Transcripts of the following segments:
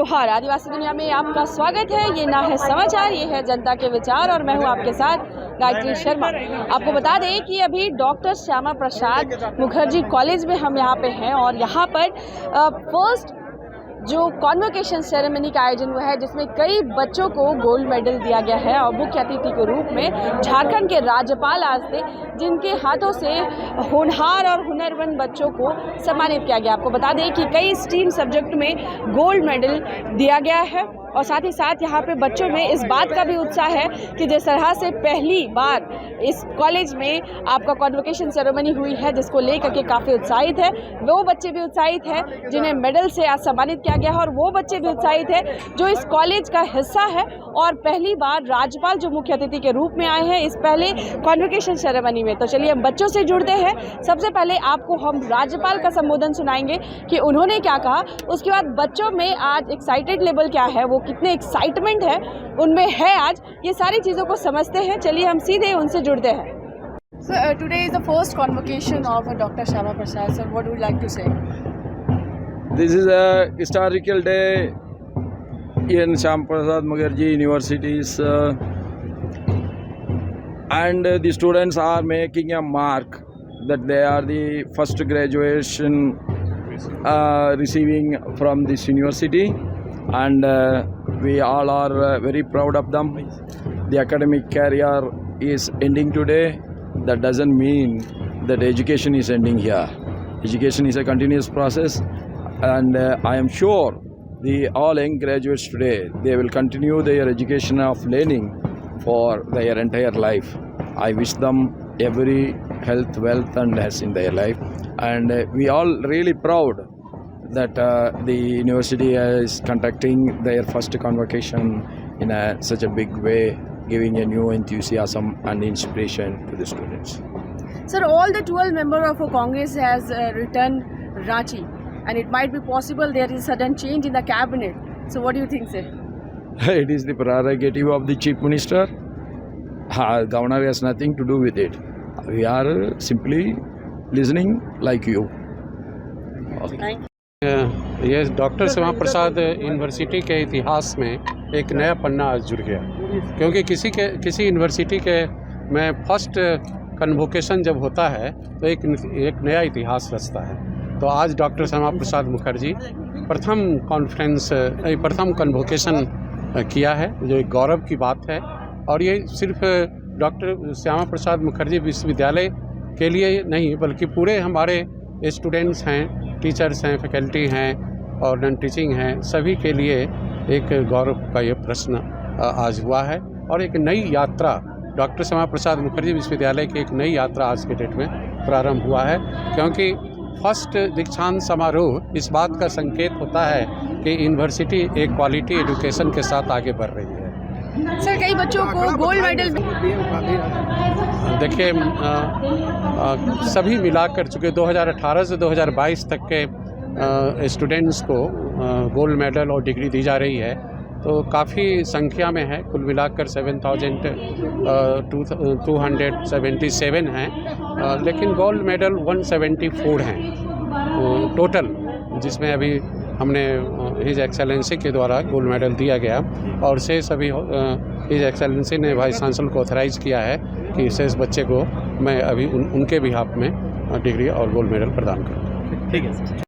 जोहार, आदिवासी दुनिया में आपका स्वागत है। ये ना है समाचार, ये है जनता के विचार और मैं हूँ आपके साथ गायत्री शर्मा। आपको बता दें कि अभी डॉक्टर श्यामा प्रसाद मुखर्जी कॉलेज में हम यहाँ पे हैं और यहाँ पर फर्स्ट जो कॉन्वोकेशन सेरेमनी का आयोजन हुआ है, जिसमें कई बच्चों को गोल्ड मेडल दिया गया है और मुख्य अतिथि के रूप में झारखंड के राज्यपाल आज थे, जिनके हाथों से होनहार और हुनरमंद बच्चों को सम्मानित किया गया। आपको बता दें कि कई स्टीम सब्जेक्ट में गोल्ड मेडल दिया गया है और साथ ही साथ यहाँ पे बच्चों में इस बात का भी उत्साह है कि जिस तरह से पहली बार इस कॉलेज में आपका कॉन्वोकेशन सेरेमनी हुई है, जिसको लेकर के काफ़ी उत्साहित है। वो बच्चे भी उत्साहित है जिन्हें मेडल से आज सम्मानित किया गया है और वो बच्चे भी उत्साहित है जो इस कॉलेज का हिस्सा है और पहली बार राज्यपाल जो मुख्य अतिथि के रूप में आए हैं इस पहले कॉन्वोकेशन सेरेमनी में। तो चलिए हम बच्चों से जुड़ते हैं। सबसे पहले आपको हम राज्यपाल का संबोधन सुनाएंगे कि उन्होंने क्या कहा, उसके बाद बच्चों में आज एक्साइटेड लेवल क्या है, वो कितने एक्साइटमेंट है उनमें है आज, ये सारी चीज़ों को समझते हैं। चलिए हम सीधे उनसे जुड़ते हैं। So today is the first convocation of Dr. Shyama Prasad. Sir, what would you like to say? This is a historical day in Shyama Prasad Mukherjee Universities, and the students are making a mark that they are the first graduation receiving from this university, and we all are very proud of them. The academic career is ending today. That doesn't mean that education is ending here. Education is a continuous process, and I am sure the all young graduates today, they will continue their education of learning for their entire life. I wish them every health, wealth and happiness in their life, and we all really proud that the university is conducting their first convocation in such a big way, giving a new enthusiasm and inspiration to the students. Sir, all the 12 members of a Congress has returned Ranchi, and it might be possible there is sudden change in the cabinet. So what do you think, sir? It is the prerogative of the chief minister. Governor has nothing to do with it. We are simply listening like you. Thank you. ये doctor Shyama Prasad university के इतिहास में एक नया पन्ना आज जुड़ गया, क्योंकि किसी यूनिवर्सिटी के में फर्स्ट कन्वोकेशन जब होता है तो एक नया इतिहास रचता है। तो आज डॉक्टर श्यामा प्रसाद मुखर्जी प्रथम कन्वोकेशन किया है, जो एक गौरव की बात है। और ये सिर्फ डॉक्टर श्यामा प्रसाद मुखर्जी विश्वविद्यालय के लिए नहीं, बल्कि पूरे हमारे स्टूडेंट्स हैं, टीचर्स हैं, फैकल्टी हैं और नॉन टीचिंग हैं, सभी के लिए एक गौरव का ये प्रश्न आज हुआ है। और एक नई यात्रा, डॉक्टर श्यामा प्रसाद मुखर्जी विश्वविद्यालय की एक नई यात्रा आज के डेट में प्रारंभ हुआ है, क्योंकि फर्स्ट दीक्षांत समारोह इस बात का संकेत होता है कि यूनिवर्सिटी एक क्वालिटी एजुकेशन के साथ आगे बढ़ रही है। सर, कई बच्चों को गोल्ड मेडल देखिए, सभी मिलाकर चूँकि 2018 से 2022 तक के स्टूडेंट्स को गोल्ड मेडल और डिग्री दी जा रही है, तो काफ़ी संख्या में है। कुल मिलाकर 7,277 हैं, लेकिन गोल्ड मेडल 174 हैं टोटल, जिसमें अभी हमने हिज एक्सेलेंसी के द्वारा गोल्ड मेडल दिया गया और शेष अभी हिज एक्सेलेंसी ने वाइस चांसलर को ऑथराइज़ किया है कि शेष बच्चे को मैं अभी उनके बिहाफ में डिग्री और गोल्ड मेडल प्रदान करूँगा। ठीक है।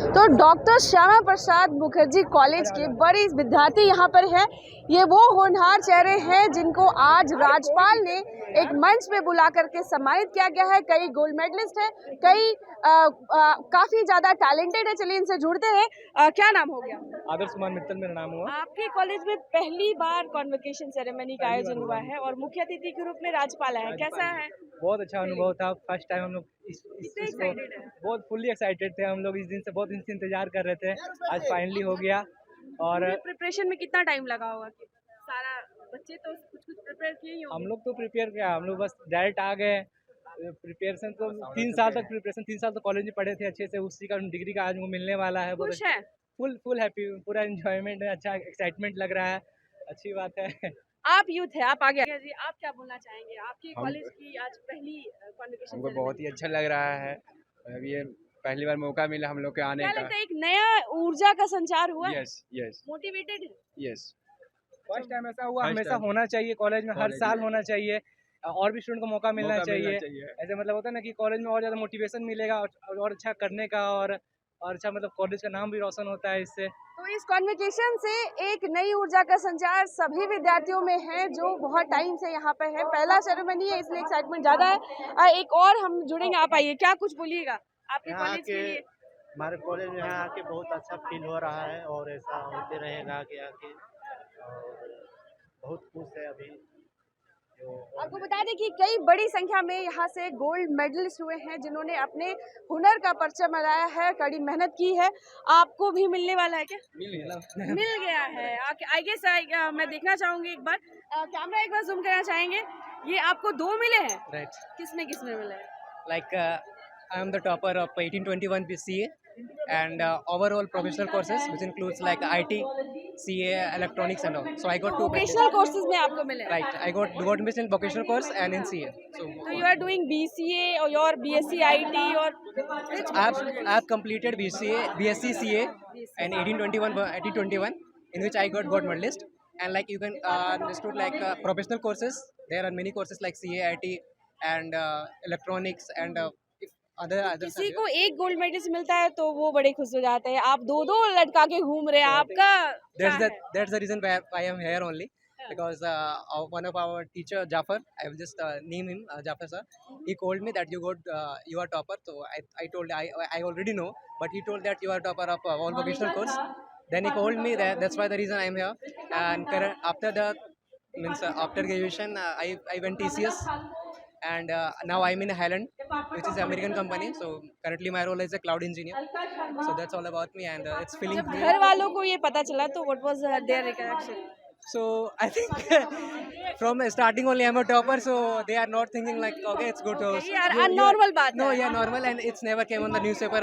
तो डॉक्टर श्यामा प्रसाद मुखर्जी कॉलेज के बड़े विद्यार्थी यहाँ पर हैं। ये वो होनहार चेहरे हैं जिनको आज राज्यपाल ने एक मंच पे बुला करके सम्मानित किया गया है। कई गोल्ड मेडलिस्ट हैं, कई काफ़ी ज़्यादा टैलेंटेड है। चलिए इनसे जुड़ते हैं। क्या नाम हो गया? आदर्श कुमार मित्तल मेरा नाम हुआ। आपके कॉलेज में पहली बार कॉन्वोकेशन सेरेमनी का आयोजन हुआ है और मुख्य अतिथि के रूप में राज्यपाल आए हैं, कैसा है? बहुत अच्छा अनुभव था। फर्स्ट टाइम हम लोग इसको बहुत फुल्ली एक्साइटेड थे। हम लोग इस दिन से बहुत दिन से इंतजार कर रहे थे, आज फाइनली हो गया। और प्रिपरेशन में कितना टाइम लगा होगा? सारा बच्चे तो कुछ प्रिपेयर किए ही होंगे। हम लोग तो प्रिपेयर किया, हम लोग बस डायरेक्ट आ गए। प्रिपरेशन तो 3 साल तक 3 साल तो कॉलेज में पढ़े थे अच्छे से, उसी का डिग्री का आज वो मिलने वाला है। खुश है? फुल हैप्पी, पूरा एंजॉयमेंट है, अच्छा एक्साइटमेंट लग रहा है, अच्छी बात है। आप यूथ है, आप आगे जी, आप क्या बोलना चाहेंगे? आपकी कॉलेज की आज पहली कॉन्वोकेशन हमको बहुत ही अच्छा लग रहा है। अब ये पहली बार मौका मिला हम लोग के आने क्या का। लगता है एक नया ऊर्जा का संचार हुआ है? Yes yes motivated? Yes. First time ऐसा हुआ, First हमेशा time। होना चाहिए कॉलेज में, हर कॉलेज साल में। होना चाहिए और भी स्टूडेंट को मौका मिलना मौका मिलना चाहिए। चाहिए। ऐसे मतलब होता है ना कि कॉलेज में और ज़्यादा मोटिवेशन मिलेगा और अच्छा करने का और अच्छा मतलब कॉलेज का नाम भी रोशन होता है इससे। तो इस कॉन्वोकेशन से एक नई ऊर्जा का संचार सभी विद्यार्थियों में है जो बहुत टाइम से यहाँ पे है। पहला सेरेमनी है इसलिए एक्साइटमेंट ज़्यादा है। एक और हम जुड़ेंगे, आप आइए, क्या कुछ बोलिएगा आपके यहाँ कॉलेज के लिए? हमारे कॉलेज में यहाँ आके बहुत अच्छा फील हो रहा है और ऐसा होते रहेगा आगे आके, और बहुत खुश है अभी जो। आपको बता दें कि कई बड़ी संख्या में यहाँ से गोल्ड मेडलिस्ट हुए हैं जिन्होंने अपने हुनर का परचम लगाया है, कड़ी मेहनत की है। आपको भी मिलने वाला है क्या? मिल गया है। आई गेस मैं देखना चाहूंगी एक बार, कैमरा एक बार जूम करना चाहेंगे। ये आपको 2 मिले हैं? राइट, किसमें किसमें मिले हैं? like I am the topper of 1821 BCA and overall professional courses which includes like IT, CA, electronics and all. So I got 2 vocational courses में आपको मिले हैं? Right, I got missed in vocational course and in CA. So तो you are doing BCA और your BSc IT और I've completed BSc CA and 1821 in which I got medalist, and like you can understood like professional courses. There are many courses like CA, IT and electronics and if other किसी को एक gold medal मिलता है तो वो बड़े खुश हो जाते हैं। आप 2 लटका के घूम रहे हैं, आपका क्या है? that's the reason why I am here only. Because one of our teacher Jafar, I will just name him Jafar sir. He told me that you are topper. So I told I already know, but he told that you are topper of all vocational course. Then he told me that's why the reason I am here. And after after graduation, I went TCS, and now I'm in Highland, which is an American company. So currently my role is a cloud engineer. So that's all about me, and it's feeling जब great. घर वालों को ये पता चला तो what was their reaction? So I think from starting only I'm a topper, so they are not thinking like okay it's good to यार normal बात no है। yeah normal, and it's never came on the newspaper.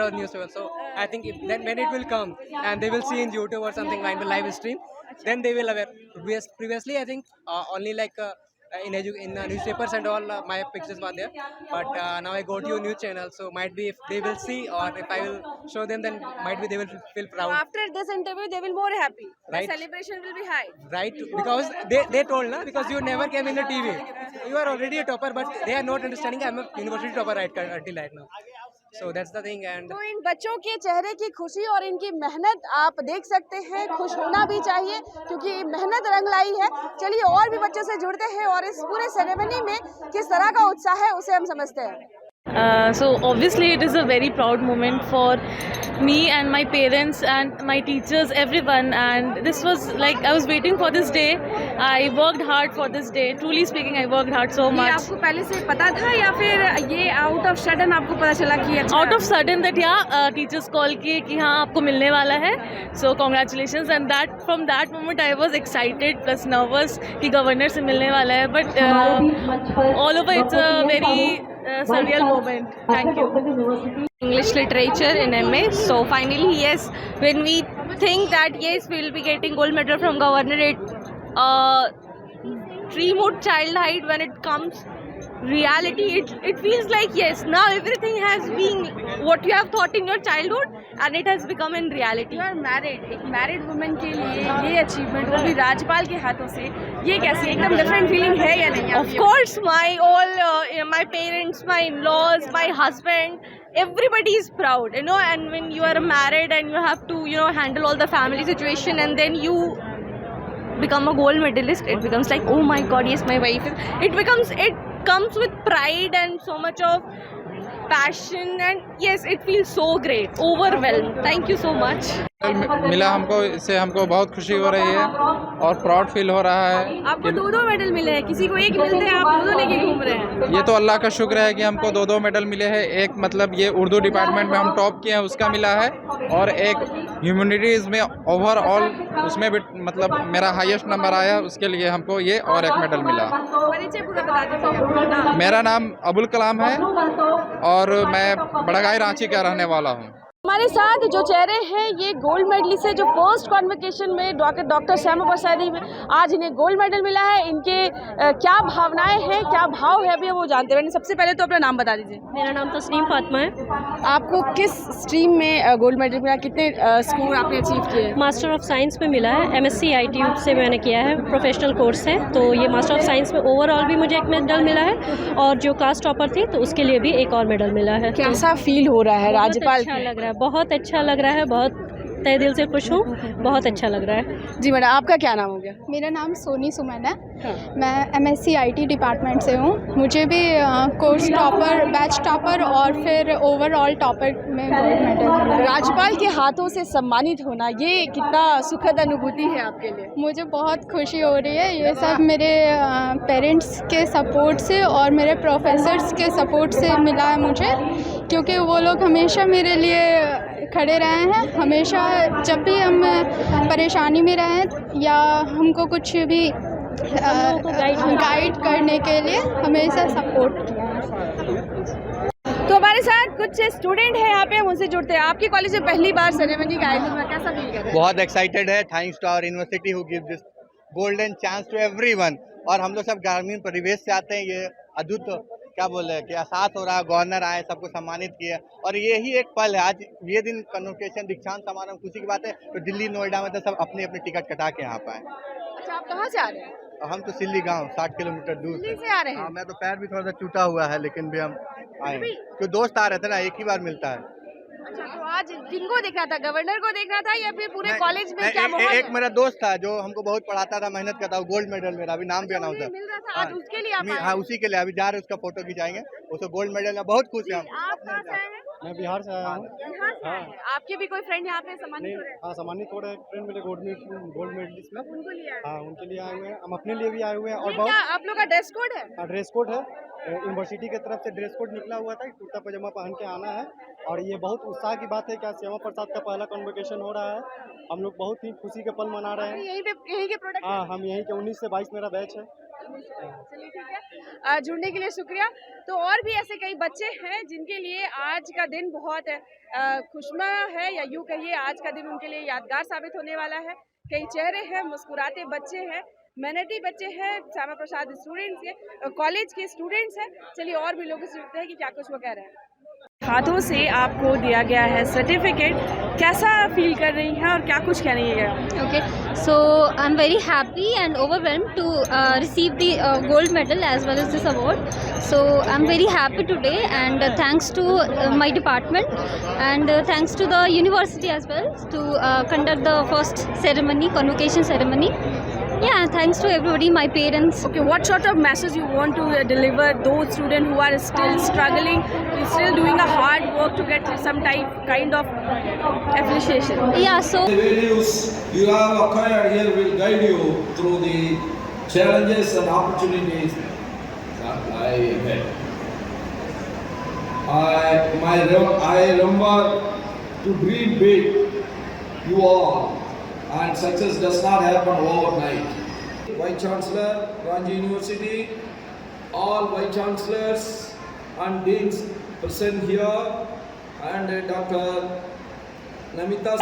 So I think then when it will come and they will see in YouTube or something like the live stream, then they will aware. Previously I think only like in newspapers and all my pictures were there, but now I go to a new channel, so might be if they will see or if I will show them, then might be they will feel proud. After this interview they will more happy. Right. The celebration will be high. Right, because they told na, because you never came in the TV, you are already a topper, but they are not understanding I'm a university topper until right now. So that's the thing. And तो इन बच्चों के चेहरे की खुशी और इनकी मेहनत आप देख सकते हैं। खुश होना भी चाहिए क्योंकि मेहनत रंग लाई है। चलिए और भी बच्चों से जुड़ते हैं और इस पूरे सेरेमनी में किस तरह का उत्साह है उसे हम समझते हैं। So obviously it is a very proud moment for me and my parents and my teachers, everyone, and this was like I was waiting for this day. I worked hard for this day. Truly speaking, I worked hard so ये much. आपको पहले से पता था या फिर ये out of sudden आपको पता चला कि अच्छा Out of sudden that yeah, teachers call किए कि हाँ आपको मिलने वाला है. So congratulations, and that from that moment I was excited plus nervous कि गवर्नर से मिलने वाला है. But all over it's a very surreal moment. Thank you. English literature in MA. So finally, yes, when we think that yes, we will be getting gold medal from governorate, remote childhood, when it comes reality, it feels like yes, now everything has been what you have thought in your childhood and it has become in reality. You are married, एक married women के लिए ये achievement वो भी राज्यपाल के हाथों से, ये कैसी एकदम डिफरेंट फीलिंग है या नहीं? Of course, my parents, my in-laws, my husband, everybody is proud, you know. And when you are married and you have to, you know, handle all the family situation, and then you become a gold medalist, it becomes like, oh my God, yes, my wife is. It comes with pride and so much of passion, and yes, it feels so great, overwhelmed. Thank you so much. मिला हमको, इससे हमको बहुत खुशी हो रही है और प्राउड फील हो रहा है। आपको 2 मेडल मिले हैं, किसी को एक मिलते हैं, आप 2 लेके घूम रहे हैं। ये तो अल्लाह का शुक्र है कि हमको 2 मेडल मिले हैं। एक मतलब ये उर्दू डिपार्टमेंट में हम टॉप किए हैं उसका मिला है, और एक ह्यूमैनिटीज़ में ओवरऑल उसमें भी मतलब मेरा हाईएस्ट नंबर आया, उसके लिए हमको ये और एक मेडल मिला। परिचय पूरा बता दीजिए। मेरा नाम अबुल कलाम है और मैं बड़गाई रांची का रहने वाला हूँ। हमारे साथ जो चेहरे हैं ये गोल्ड मेडलिस्ट है जो फर्स्ट कॉन्वोकेशन में डॉक्टर श्यामा प्रसाद में आज इन्हें गोल्ड मेडल मिला है। इनके क्या भावनाएं हैं, क्या भाव है, अभी वो जानते हैं। सबसे पहले तो अपना नाम बता दीजिए। मेरा नाम तस्नीम फातिमा है। आपको किस स्ट्रीम में गोल्ड मेडल मिला, कितने स्कोर आपने अचीव किए? मास्टर ऑफ साइंस में मिला है, MSc ITU से मैंने किया है, प्रोफेशनल कोर्स है। तो ये मास्टर ऑफ साइंस में ओवरऑल भी मुझे एक मेडल मिला है और जो क्लास टॉपर थी तो उसके लिए भी एक और मेडल मिला है। कैसा फील हो रहा है राज्यपाल? अच्छा लग रहा है, बहुत अच्छा लग रहा है, बहुत तहे दिल से खुश हूँ, बहुत अच्छा लग रहा है। जी मैडम, आपका क्या नाम हो गया? मेरा नाम सोनी सुमन है। मैं MSc IT डिपार्टमेंट से हूँ। मुझे भी कोर्स टॉपर, बैच टॉपर और फिर ओवरऑल टॉपर में गोल्ड मेडल मिला। राज्यपाल के हाथों से सम्मानित होना, ये कितना सुखद अनुभूति है आपके लिए? मुझे बहुत खुशी हो रही है। ये सब मेरे पेरेंट्स के सपोर्ट से और मेरे प्रोफेसर्स के सपोर्ट से मिला है मुझे, क्योंकि वो लोग हमेशा मेरे लिए खड़े रहे हैं। हमेशा जब भी हम परेशानी में रहें या हमको कुछ भी गाइड करने के लिए हमेशा सपोर्ट किया है। तो हमारे साथ कुछ स्टूडेंट हैं यहाँ पे, हम उनसे जुड़ते हैं। आपके कॉलेज में पहली बार सेरेमनी का आयोजन हुआ, कैसा फील कर रहे हैं? बहुत एक्साइटेड है। Thanks to our university who give this golden chance to everyone. और हम लोग सब ग्रामीण परिवेश से आते हैं। ये अद्भुत क्या बोल रहे हैं कि एहसास हो रहा है, गवर्नर आए, सबको सम्मानित किया और यही एक पल है। आज ये दिन कन्वोकेशन दीक्षांत समारोह खुशी की बात है। तो दिल्ली नोएडा में तो सब अपनी अपनी टिकट कटा के यहाँ पाए। अच्छा, आप कहाँ से आ रहे हैं? हम तो सिल्ली गांव 60 किलोमीटर दूर दिल्ली से आ रहे हैं? हाँ, मैं तो पैर भी थोड़ा सा टूटा हुआ है, लेकिन भी हम आए। तो दोस्त आ रहे थे ना, एक ही बार मिलता है। अच्छा, तो आज किनको देखना था? गवर्नर को देखना था या फिर पूरे कॉलेज में क्या माहौल एक है? मेरा दोस्त था जो हमको बहुत पढ़ाता था, मेहनत करता, गोल्ड मेडल मेरा अभी नाम भी अनाउंस है। मिल रहा था आज, उसके लिए आप आए? हाँ, उसी के लिए अभी जा रहे, उसका फोटो खिंचाएंगे। उसको गोल्ड मेडल में बहुत खुश है हम। आप कहाँ से आए हैं? मैं बिहार से आया हूँ। बिहार से आए हैं। आपके भी कोई फ्रेंड यहाँ पे सम्मानित हो रहे हैं? हाँ, सम्मानित हो रहे हैं। फ्रेंड मेरे गोल्ड मेडलिस्ट में। उनको लिए आए हैं? हाँ, उनके लिए आए हुए हैं, हम अपने लिए भी आए हुए हैं। और ये क्या आप लोग का ड्रेस कोड है? ड्रेस कोड है, यूनिवर्सिटी की तरफ से ड्रेस कोड निकला हुआ था, कुर्ता पजामा पहन के आना है। और ये बहुत उत्साह की बात है कि आज श्यामा प्रसाद का पहला कन्वोकेशन हो रहा है। हम लोग बहुत ही खुशी के पल मना रहे हैं। यहीं के प्रोडक्ट? हाँ, हम यहीं के 19 से 22 मेरा बैच है। चलिए ठीक है, जुड़ने के लिए शुक्रिया। तो और भी ऐसे कई बच्चे हैं जिनके लिए आज का दिन बहुत खुशनुमा है, या यूँ कहिए आज का दिन उनके लिए यादगार साबित होने वाला है। कई चेहरे हैं, मुस्कुराते बच्चे हैं, मेहनती बच्चे हैं, श्यामा प्रसाद स्टूडेंट्स के कॉलेज के स्टूडेंट्स हैं। चलिए और भी लोगों से जुड़ते हैं कि क्या कुछ वो कह रहे हैं। हाथों से आपको दिया गया है सर्टिफिकेट, कैसा फील कर रही हैं और क्या कुछ कह रही है? Okay, so I'm very happy and overwhelmed to receive the gold medal as well as this award. So I'm very happy today, and thanks to my department and thanks to the university as well to conduct the first ceremony, convocation ceremony. Yeah, thanks to everybody, my parents. Okay, what sort of message you want to deliver those students who are still struggling, still doing a hard work to get some kind of appreciation? Yeah, so the values you have acquired here will guide you through the challenges and opportunities that lie ahead. I remember to dream big, you all, and success does not happen overnight. Vice Chancellor, Ranji University, all Vice Chancellors and Deans present here, and Dr. Namita